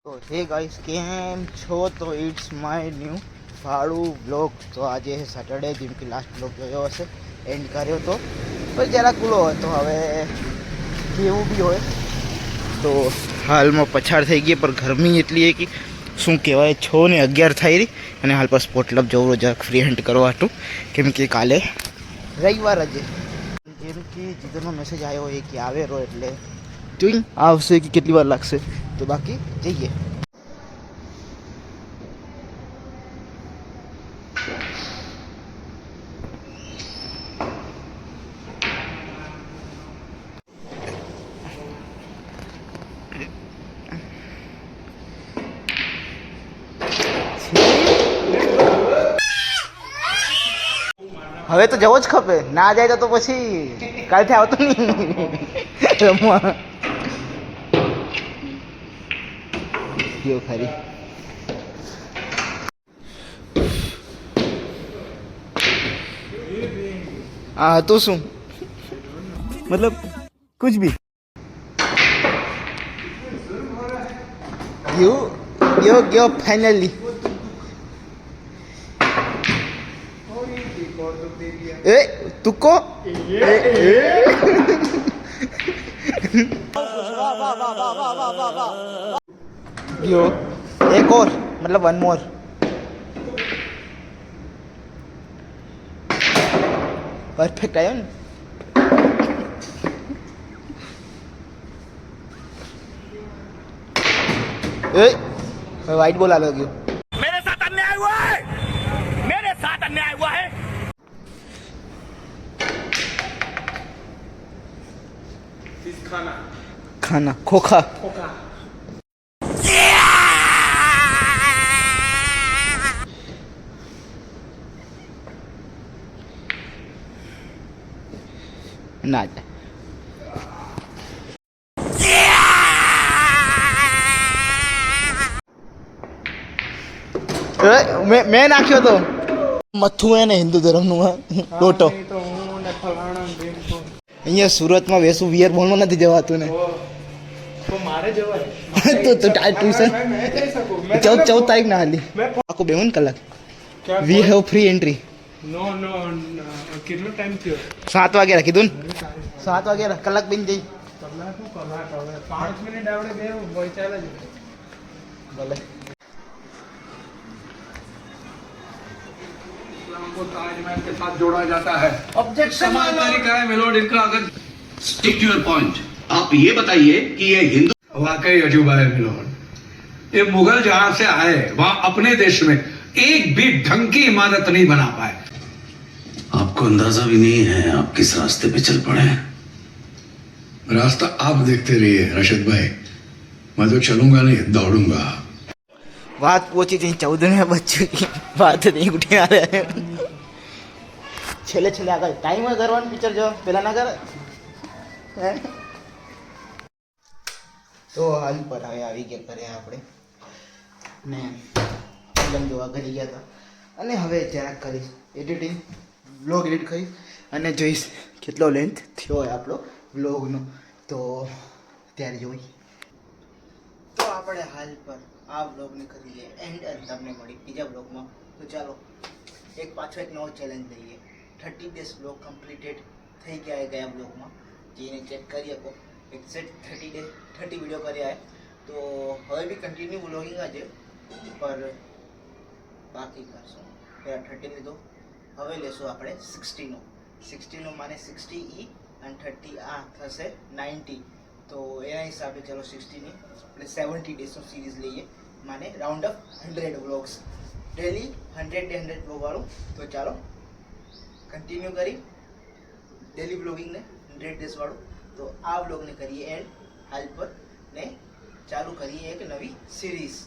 તો હે ગાઈસ કેમ છો? તો ઇટ્સ માય ન્યૂ ભાડું બ્લોગ. તો આજે સેટરડે, જેમ કે લાસ્ટ બ્લોગ જોયો હશે, એન્ડ કર્યો તો પણ જરા કુલો હતો. હવે કેવું બી હોય તો હાલમાં પછાડ થઈ ગઈ, પણ ગરમી એટલી છે કે શું કહેવાય, 6:11 થઈ રહી. અને હાલ પર સ્પોટ ક્લબ જવું જરાક ફ્રી હેન્ડ કરવા હતું, કેમ કે કાલે રવિવાર જ. જેમ કે જીતનો મેસેજ આવ્યો એ કે આવે રહો, એટલે જોઈ આવશે કે કેટલી વાર લાગશે. તો બાકી જઈએ. હવે તો જવો જ ખપે, ના જાય તો પછી કાલથી આવતો નહીં રમવા. ગયો ખરી. હા તો શું મતલબ કુછ ભી ગયો ફાઇનલી. ए तुको यो एक और मतलब वन मोर. परफेक्ट आयो ने. वाइट बॉल आ गयो. मेरे साथ अन्याय हुआ है, मेरे साथ अन्याय हुआ है. खाना खोखा. ના મેં નાખ્યો તો મથું હે ને હિન્દુ ધર્મનું લોટો. અહીંયા સુરતમાં વેસુ વિયર બોલમાં નથી જવાતું ને. મારે જવાય તો ટ્યુશન 14 તારીખ ના હાલી આખું 52 કલાક. We have free entry. નો કેટલો ટાઈમ થયો? 7 વાગે કીધું ને. 7 વાગે કલાક બની જઈ. કલાક હવે 5 મિનિટ આવડે બે ભાઈ ચાલે છે. ભલે को ताजमहल के साथ जोड़ा जाता है. ऑब्जेक्शन तरीका है मिलोड इनका. अगर स्टिक टू योर पॉइंट, आप ये बताइए कि ये हिंदू वाकई अजूबा है मिलोड. ये मुगल जहां से आए वहां अपने देश में एक भी ढंग की इमारत नहीं बना पाए. आपको अंदाजा भी नहीं है आप किस रास्ते पे चल पड़े हैं. रास्ता आप देखते रहिए रशद भाई, मैं तो चलूंगा नहीं दौड़ूंगा. વાત પહોંચી જઈ 14 બચ્ચું की વાત નહીં ઉઠી આ રહે. છેલ્લે આગળ ટાઈમ કરવાનું પિક્ચર જો પેલા ના કરે. તો હાલ પર હવે આવી ગયા ઘરે આપણે ને ફિલ્મ જોવા ઘરે ગયા હતા. અને હવે જરાક કરીશ એડિટિંગ, વ્લોગ એડિટ કરીશ અને જોઈશ કેટલો લેન્થ થયો હોય આપણો વ્લોગનો. તો ત્યારે જોઈ. તો આપણે હાલ પર આ બ્લોગને કરી લઈએ એન્ડ તમને મળી બીજા બ્લોગમાં. તો ચાલો પાછો એક નવો ચેલેન્જ લઈએ. 30 ડેઝ બ્લોગ કમ્પ્લીટેડ થઈ ગયા બ્લોગમાં, જેને ચેક કરી શકો. એક્ઝેક્ટ 30 વિડીયો કર્યા. તો હવે બી કન્ટિન્યુ બ્લોગિંગ આજે પર બાકી કરશું. પહેલાં 30 લીધો, હવે લેશું આપણે 60નો માને 60E અને 30 આ થશે 90. તો એના હિસાબે ચલો 60ની આપણે 70 ડેઝનો સિરીઝ લઈએ, માને round up 100 vlogs daily 100 vlog વાળું. તો ચાલો કન્ટિન્યુ કરી ડેલી વ્લોગિંગને 100 ડેઝ વાળું. તો આ વ્લોગને કરીએ એન્ડ હાલ પર ને ચાલુ કરીએ એક નવી સિરીઝ.